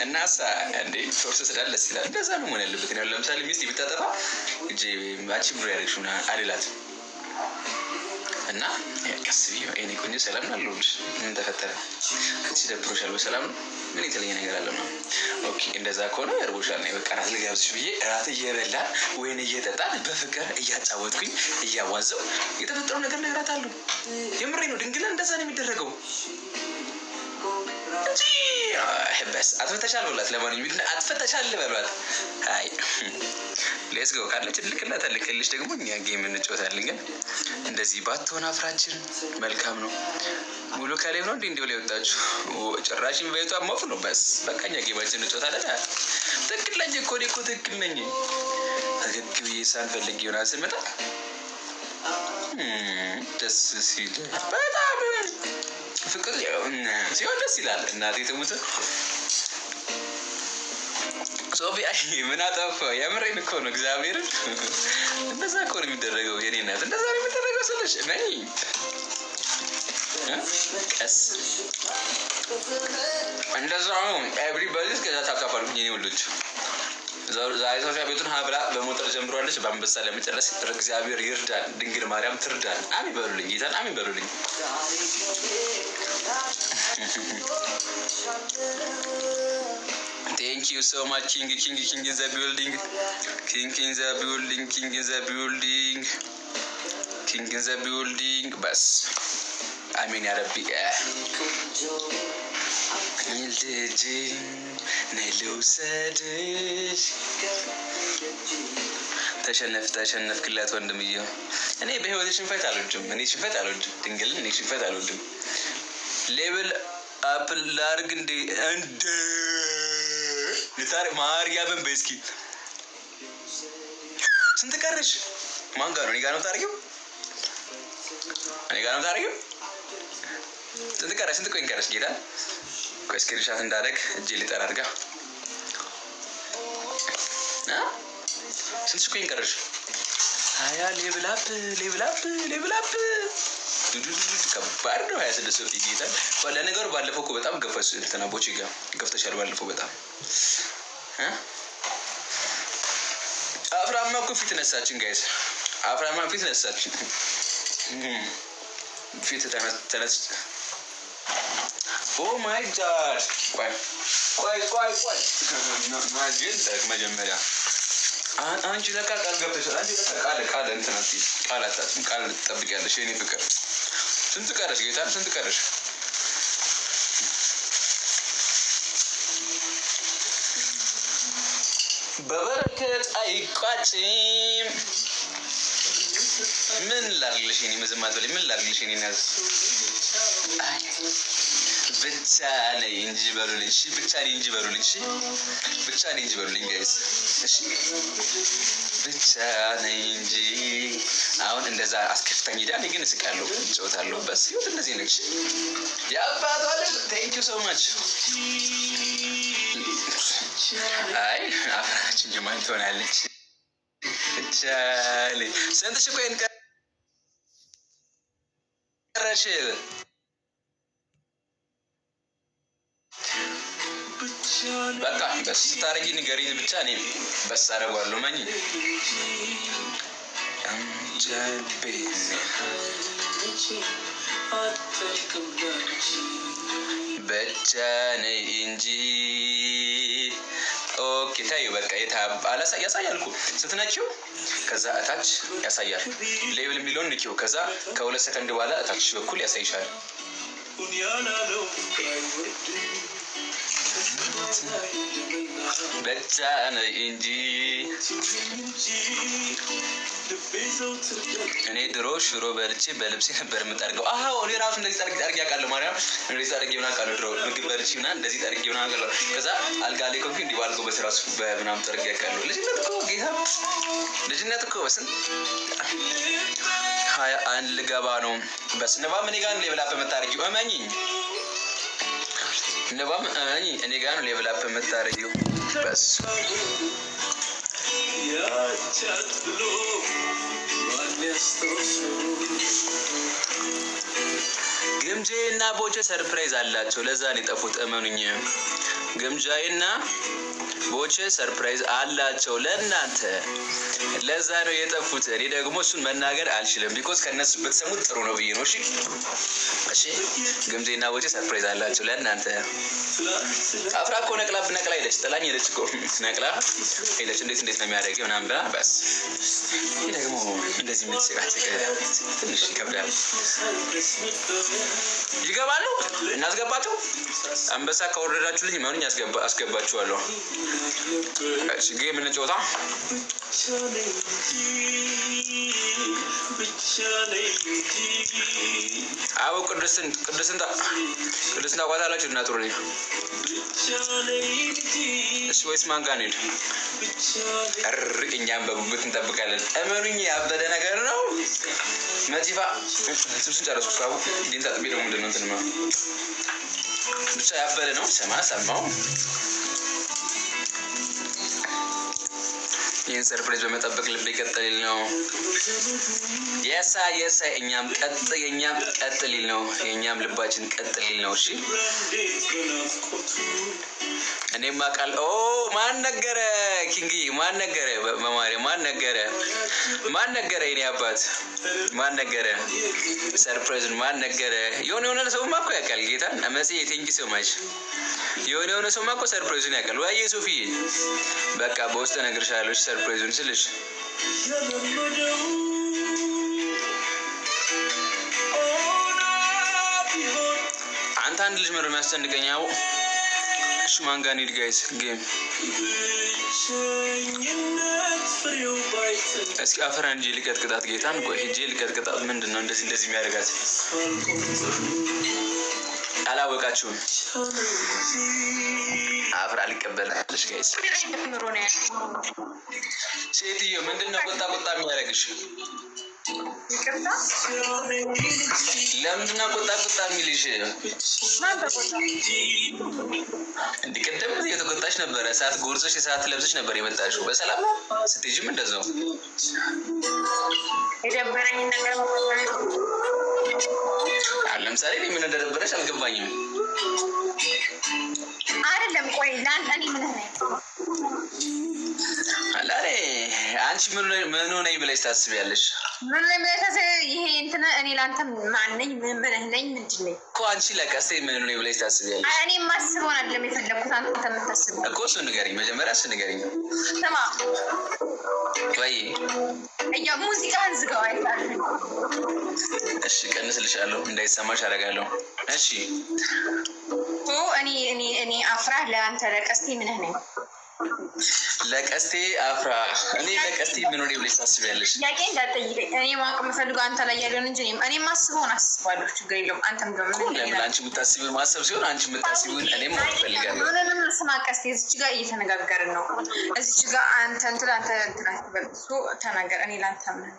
እናሳ እንዴ ሶርስ ስላለ ደስ ይላል። እንደዛ ነው መሆን ያለበት። ነው ለምሳሌ ሚስት ብታጠፋ እጄ አንቺ ብሎ ያደርግሽና አልላት እና ቀስ ብዬ እኔ ቆንጆ ሰላም አለሁልሽ፣ ምን ተፈጠረ? አንቺ ደብሮሻል? በሰላም ነው? ምን የተለየ ነገር አለ ነው? ኦኬ እንደዛ ከሆነ እርቦሻል ነው በቃ እራት ልጋብዝሽ ብዬ እራት እየበላን ወይን እየጠጣን በፍቅር እያጫወትኩኝ እያዋዘው የተፈጠረው ነገር እነግራታለሁ። የምሬ ነው። ድንግልና እንደዛ ነው የሚደረገው እንጂ በስ አትፈተሻል በሏት። ለማንኛውም አትፈተሻል በሏት። አይ ሌትስ ጎ ካለች ልክልሽ ደግሞ እኛ ጌም እንጫወታለን። ግን እንደዚህ ባትሆን አፍራችን መልካም ነው። ሙሉ ከላይ ነው እንዴ ላይ ወጣችሁ? ጭራሽ ኢንቫይቷ ማፍ ነው። በስ በቃ እኛ ጌማችን እንጫወታለን። ትክክል ነኝ እኮ ትክክል ነኝ። ፈገግ ብዬ ሳንፈልግ ይሆናል ስመጣ ደስ ሲል በጣም ፍቅር ሲሆን ደስ ይላል። እናቴ ትሙት ሶፊያ ምን አጠፋሁ? የምሬን እኮ ነው። እግዚአብሔር እንደዛ እኮ ነው የሚደረገው። የኔ እናት እንደዛ ነው የሚደረገው ስልሽ ነኝ። ቀስ እንደዛ ነው። ኤቭሪባዲ ከዛ ታካፋሉ። የኔ ወሎች ዛሬ ሶፊያ ቤቱን ሀብላ በሞተር ጀምሯለች። በአንበሳ ለመጨረስ እግዚአብሔር ይርዳል። ድንግል ማርያም ትርዳል። አሜን በሉልኝ። ጌታን አሜን በሉልኝ። Thank you so much, King in the building. King in the building. King in the building. King in the building. بس. آمين يا ربي. نلتجي نلو سادش. ተሸነፍ ክላት ወንድምዬ። እኔ በህይወቴ ሽንፈት አልወድም። ድንግል እኔ ሽንፈት አልወድም። ሌብል አፕል ላርግ እንደ ለታሪ ማርያምን በስኪ ስንት ቀረሽ? ማን ጋር ነው? እኔ ጋር ነው ታርጊው? ስንት ቀረሽ? ስንት ኮይን ቀረሽ? ጌታ ቆይ ስክሪንሻት እንዳደረግ እጄ ሊጠራ አድርጋ ስንት ኮይን ቀረሽ? ሀያ ሌብል አፕ ከባድ ነው። 26 ሰው ጌታ ለነገሩ ባለፈው እኮ በጣም ገፈሽ ተናቦች ጋር ገፍተሻል። ባለፈው በጣም አፍራማ እኮ ፊት ነሳችን ጋይስ። አፍራማ ፊት ነሳችን። ፊት ተነስ። ኦ ማይ ጋድ ቆይ ማጂን መጀመሪያ አንቺ ለካ ቃል ገብተሻል። አንቺ ለካ ቃል እንትን አትይም። ቃል ትጠብቂያለሽ የኔ ፍቅር። ስንት ቀረሽ ጌታ? ስንት ቀረሽ? በበረከት አይቋጭም። ምን ላድርግልሽ የኔ መዘማት በላይ ምን ላድርግልሽ የኔ ናዝ ብቻ ነኝ እንጂ በሉልኝ። እሺ ብቻ ነኝ እንጂ በሉልኝ። እሺ ብቻ ነኝ እንጂ በሉልኝ ጋይስ። እሺ ብቻ ነኝ እንጂ አሁን እንደዛ አስከፍተኝ ሄዳ ግን እስቃለሁ፣ እጫወታለሁ። በስ ይሁን እንደዚህ ነች። ያባቷ ልጅ ቴንክ ዩ ሶ ማች። አይ አፍራችን ጀማን ትሆናለች። ብቻ ነኝ ስንት ሺህ ኮይን ቀረሽ? በቃ በስ ታረጊ ንገሪኝ ብቻ እኔ በስ አደርጋለሁ። ማኝ ብቻ ነኝ እንጂ ኦኬ ታዩ በቃ ያሳያል እኮ ስትነኪው ከዛ እታች ያሳያል። ሌብል የሚለውን ንኪው ከዛ ከ2 ሰከንድ በኋላ እታች በኩል ያሳይሻል። ብቻ ነኝ እንጂ እኔ ድሮ ሽሮ በልቼ በልብሴ ነበር የምጠርገው። አዎ እኔ ራሱ እንደዚህ ጠርጌ አውቃለሁ። ማርያም እንደዚህ ጠርጌ ምናምን አውቃለሁ። ድሮ ምግብ በልቼ ምናምን እንደዚህ ጠርጌ ምናምን አውቃለሁ። ከዛ አልጋ ላይ ኮንኩ እንዲህ ባልጎ በስራሱ በምናምን ጠርጌ አውቃለሁ። ልጅነት እኮ በስንት 21 ልገባ ነው። በስነባ ምን ጋር ሌቭል አፕ የምታደርጊው እመኚኝ። ነባም እኔ ጋር ነው ሌቭል አፕ የምታደርጊው። በስ ግምጄ እና ቦቼ ሰርፕራይዝ አላቸው። ለዛ ነው የጠፉት። እመኑኝ ግምጃዬና ቦቼ ሰርፕራይዝ አላቸው ለእናንተ። ለዛ ነው የጠፉት። እኔ ደግሞ እሱን መናገር አልችልም፣ ቢኮዝ ከነሱ ብትሰሙት ጥሩ ነው ብዬ ነው። እሺ እሺ፣ ግምጄና ቦቼ ሰርፕራይዝ አላቸው ለእናንተ። አፍራ እኮ ነቅላ ሄደች፣ ጥላኝ ሄደች እኮ ነቅላ ሄደች። እንዴት ነው የሚያደርገው ምናምን ብላ በስ። ይህ ደግሞ እንደዚህ የምትጨቃጨቅ ትንሽ ይከብዳል። ይገባሉ፣ እናስገባቸው። አንበሳ ከወረዳችሁልኝ ማንኛ አስገባችኋለሁ። ሽጌ የምንጫወታ አዎ ቅዱስን ታውቋታላችሁ? እና ጥሩ እሺ፣ ወይስ ማን ጋር እንሂድ? እኛም በጉጉት እንጠብቃለን። እመኑኝ ያበደ ነገር ነው። መቲፋ ስብስን ጨረስኩ። ሳቡ ዲንታ ጥቤ ደግሞ ምንድን ነው እንትን ነው ብቻ ያበደ ነው። ሰማው ይህን ሰርፕራይዝ በመጠበቅ ልብ ይቀጥል ነው። የሳ እኛም ቀጥል ነው። የእኛም ልባችን ቀጥል ነው። እሺ እኔማ ቃል ማን ነገረ? ኪንጊ ማን ነገረ? በማርያም ማን ነገረ? የኔ አባት ማን ነገረ? ሰርፕራይዙን ማን ነገረ? የሆነ ሰውማ እኮ ያውቃል። ጌታን አመጽ የቴንኪ ሰው ማች የሆነ ሰውማ እኮ ሰርፕራይዙን ያውቃል። ወይ ሶፊዬ በቃ በውስጥ እነግርሻለሁ ሰርፕራይዙን ስልሽ አንተ አንድ ልጅ ምር የሚያስጨንቀኛው እሺ ማን ጋር እንሂድ ጋይስ? ጌም እስኪ አፈራ እንጂ ልቀጥቅጣት። ጌታን ቆይ ሄጄ ልቀጥቅጣት። ምንድን ነው እንደዚህ የሚያደርጋት? አላወቃችሁም? አፍራ ልቀበላለች ጋይስ። ሴትዮ ምንድን ነው ቁጣ የሚያደርግሽ? ለምንድን ነው ቁጣ የሚልሽ? እንዲህ ቅድም እየተቆጣሽ ነበረ። ሰዓት ጎርሶሽ የሰዓት ለብሰሽ ነበር የመጣሽው። በሰላም ስትሄጂም እንደዛው የደበረኝ ነገር ለምሳሌ ምን እንደደበረሽ አልገባኝም። አይደለም ቆይ ለአንተ እኔ ምን ነኝ? አላሬ አንቺ ምን ነኝ ብለሽ ታስቢያለሽ? ምን ላይ ማለት ይሄ እንትን እኔ ላንተ ማን ነኝ? ምን ብለህ ነኝ? ምንድን ነኝ እኮ አንቺ ለቀስቴ ምን ነኝ ብለሽ ታስቢያለሽ? እኔ ማስበው አይደለም የፈለኩት አንተ የምታስበው እኮ። እሱ ንገሪኝ መጀመሪያ፣ እሱ ንገሪኝ። ስማ ወይ እያ ሙዚቃን ዝጋው አይታል። እሺ ቀንስልሻለሁ፣ እንዳይሰማሽ አደርጋለሁ። እሺ እኔ አፍራ ለአንተ ለቀስቴ ምን ነኝ? ለቀስቴ አፍራ እኔ ለቀስቴ ምን ሆነ ብለሽ ታስቢያለሽ? ያቄ እንዳትጠይቀኝ። እኔ ማወቅ የምፈልገው አንተ ላይ ያለውን እንጂ እኔ ማስበውን አስባለሁ። ችግር የለውም። አንተም ደግሞ ለምን አንቺ የምታስቢውን ማሰብ ሲሆን አንቺ የምታስቢውን እኔም ማወቅ እፈልጋለሁ። ምንም ስማ ቀስቴ፣ እዚች ጋር እየተነጋገርን ነው። እዚች ጋር አንተ አትበል። እሱ ተናገር። እኔ ላንተ ምን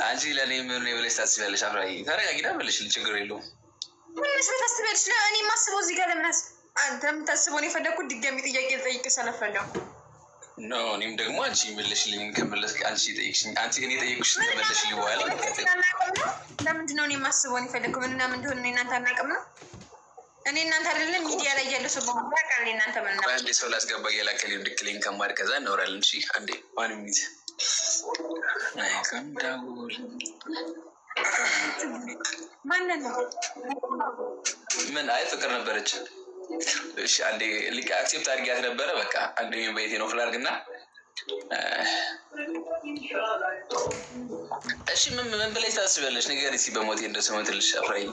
አንቺ ለእኔ ምን ሆነ ብለሽ ታስቢያለሽ? አፍራዬ ተረጋጊና በልሽ፣ ችግር የለውም። ምንሽ ታስቢያለሽ? እኔ ማስበው እዚህ ጋር ለምን አንተ የምታስበውን የፈለኩት ድጋሚ ጥያቄ ልጠይቅ ስለፈለኩ ነው። እኔም ደግሞ አንቺ መልሽልኝ ከመለስ አንቺ ጠይቅሽኝ አንቺ እኔ ጠይቅሽ ተመለሽልኝ በኋላ ለምንድን ነው እኔ የማስበውን የፈለኩት? ምንና ምን እንደሆነ እኔ እናንተ አናውቅም ነው? እኔ እናንተ አይደለም ሚዲያ ላይ ያለ ሰው በሙሉ ያውቃል። እኔ እናንተ ምን ነው አንዴ ሰው ላስገባ እየላከልኝ እንድክልኝ ከማር ከዛ እናወራለን። እሺ አንዴ ማንም ሚት አይ ከንዳውል ማን ነው? ምን አይ ፍቅር ነበረች። እሺ አንዴ ሊክ አክሴፕት አድርጊያት ነበረ። በቃ አንዴ በይቴ ነው ፍላርግና እሺ ምን ብለሽ ታስቢያለሽ? ንገሪኝ እስኪ በሞቴ እንደሰመትልሽ አፍራይ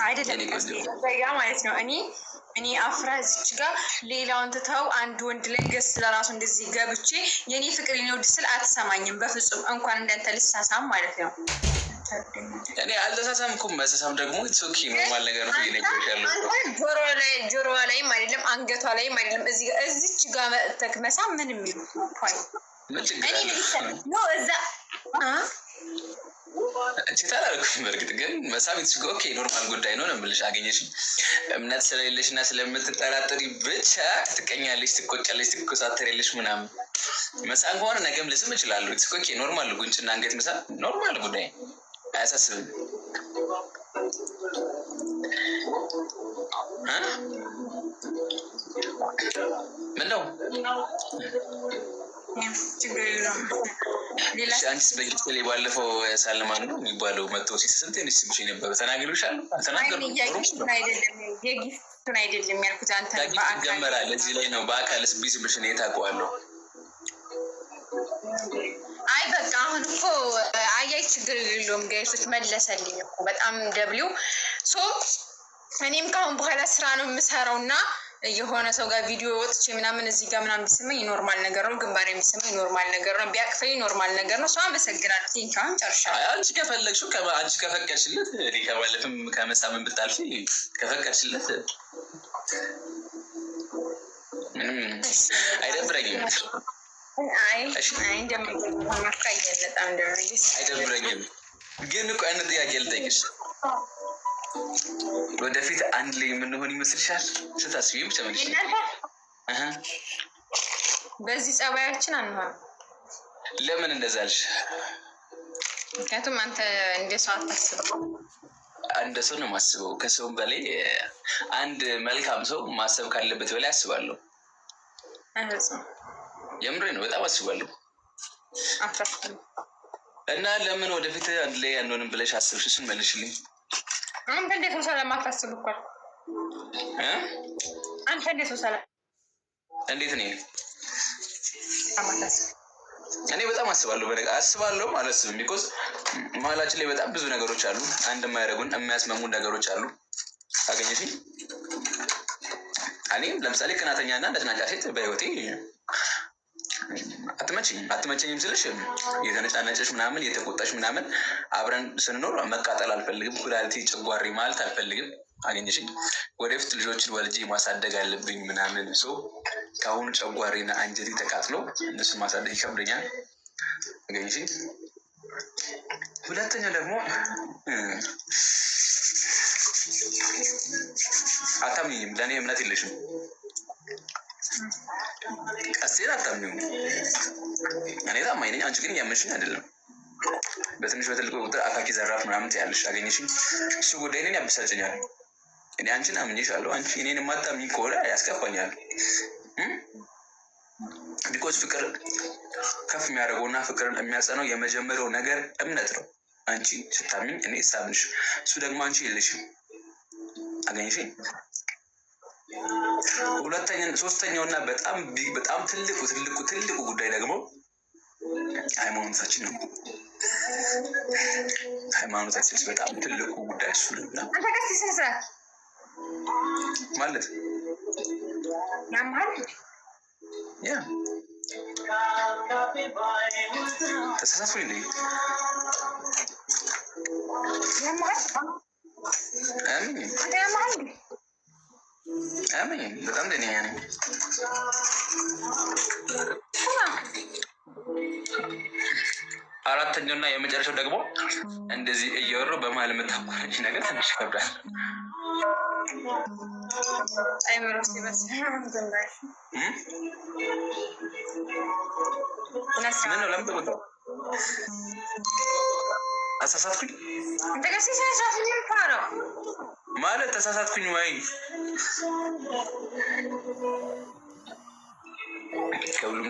አይደለም ያ ማለት ነው። እኔ አፍራ እዚች ጋር ሌላውን ትተው አንድ ወንድ ላይ ገስ ለራሱ እንደዚህ ገብቼ የኔ ፍቅር ነው ስል አትሰማኝም በፍጹም። እንኳን እንዳንተ ልሳሳም ማለት ነው። እኔ አልተሳሳምኩም። መሳሳም ደግሞ ኦኬ ኖርማል ነገር ነው። ይነገርሻለሁ ጆሮዋ ላይም አይደለም አንገቷ ላይም አይደለም እዚች ጋር መጥተክ መሳም ምን የሚሉ ምን ችግር አለ ነው እዛ እቺ ታላልኩም። በርግጥ ግን መሳም ኦኬ ኖርማል ጉዳይ ነው የምልሽ። አገኘሽ እምነት ስለሌለሽና ስለምትጠራጠሪ ብቻ ትቀኛለሽ፣ ትቆጫለሽ፣ ትኮሳተሪያለሽ ምናምን። መሳም ከሆነ ነገም ልስም እችላለሁ። ኦኬ ኖርማል ጉንጭና አንገት መሳም ኖርማል ጉዳይ አያሳስብም። ምነው አንቺስ በጊፍት ላይ ባለፈው ሳልማን ነው የሚባለው መጥቶ ሲስንት ኔ ስምሽ ነበረ ተናግሬሻል። አልተናገርኩም። የጊፍቱን አይደለም ያልኩት አንተ ይጀመራል። እዚህ ላይ ነው በአካልስ ቢስምሽ ነው የታውቀዋለሁ። አይ በቃ አሁን እኮ አያይ ችግር የለውም። ጋይሶች መለሰልኝ እኮ በጣም ደብሊው ሶ እኔም ከአሁን በኋላ ስራ ነው የምሰራው እና የሆነ ሰው ጋር ቪዲዮ ወጥቼ ምናምን እዚህ ጋር ምናምን ቢሰማኝ ኖርማል ነገር ነው። ግንባር የሚሰማኝ ኖርማል ነገር ነው። ቢያቅፈኝ ኖርማል ነገር ነው። ሰው አመሰግናለሁ። ቴንካሁን ጨርሻለሁ። አንቺ ከፈለግሽው አንቺ ከፈቀድሽለት እኔ ከማለፍም ከመሳምን ብታልፊ ከፈቀድሽለት ምንም አይደብረኝም። አይደብረኝም። ግን እኮ አይነት ጥያቄ ልጠይቅሽ፣ ወደፊት አንድ ላይ የምንሆን ይመስልሻል? ስታስቢ ብቻ መልሽ። በዚህ ጸባያችን አንሆን። ለምን እንደዛ አልሽ? ምክንያቱም አንተ እንደ ሰው አታስበው። እንደ ሰው ነው የማስበው። ከሰውም በላይ አንድ መልካም ሰው ማሰብ ካለበት በላይ አስባለሁ። የምሬ ነው፣ በጣም አስባለሁ። እና ለምን ወደፊት አንድ ላይ አንሆንም ብለሽ አስብሽ? እሱን መልሽልኝ። አንተ እንዴት ነው ሰላም አታስብ እኮ አንተ እንዴት ነው ሰላም እንዴት ነው? እኔ በጣም አስባለሁ። አስባለሁ አላስብም። ቢኮዝ መሀላችን ላይ በጣም ብዙ ነገሮች አሉ። አንድ የማያደርጉን የሚያስመሙን ነገሮች አሉ። አገኘሽኝ? እኔም ለምሳሌ ቅናተኛና ነጭናጫ ሴት በህይወቴ አትመቸኝም ስልሽ የተነጫነጨሽ ምናምን የተቆጣሽ ምናምን አብረን ስንኖር መቃጠል አልፈልግም። ኩላሊቴ ጨጓሬ ማለት አልፈልግም። አገኘሽኝ? ወደፊት ልጆችን ወልጄ ማሳደግ አለብኝ ምናምን ሰው ከአሁኑ ጨጓሬና አንጀቴ ተቃጥሎ እነሱን ማሳደግ ይከብደኛል። አገኘሽኝ? ሁለተኛው ደግሞ አታምኝም። ለእኔ እምነት የለሽም። ቀስቴን አታምኝም። እኔ ታማኝ ነኝ። አንቺ ግን እያመንሽኝ አይደለም። በትንሽ በትልቁ ቁጥር አካኪ ዘራፍ ምናምን ትያለሽ። አገኘሽኝ? እሱ ጉዳይ እኔን ያበሳጨኛል። እኔ አንቺን አምኜሻለሁ። አንቺ እኔን የማታምኝ ከሆነ ያስከፋኛል። ቢኮዝ ፍቅር ከፍ የሚያደርገውና ፍቅርን የሚያጸነው የመጀመሪያው ነገር እምነት ነው። አንቺ ስታምኝ እኔ ሳምንሽ፣ እሱ ደግሞ አንቺ የለሽም። አገኘሽኝ? ሶስተኛውና በጣም ትልቁ ጉዳይ ደግሞ ሃይማኖታችን ነው። ሃይማኖታችን በጣም ትልቁ ጉዳይ እሱ ነው። ማለት ያ ተሳሳትኩኝ እንዴ? አያመኝም። በጣም ደህና ነኝ። አራተኛውና የመጨረሻው ደግሞ እንደዚህ እየወሩ በመሀል የምታቋረጭ ነገር ትንሽ ይከብዳል። ምን ነው? ለምን ተቆጣ? አሳሳትኩኝ ማለት ተሳሳትኩኝ ወይ?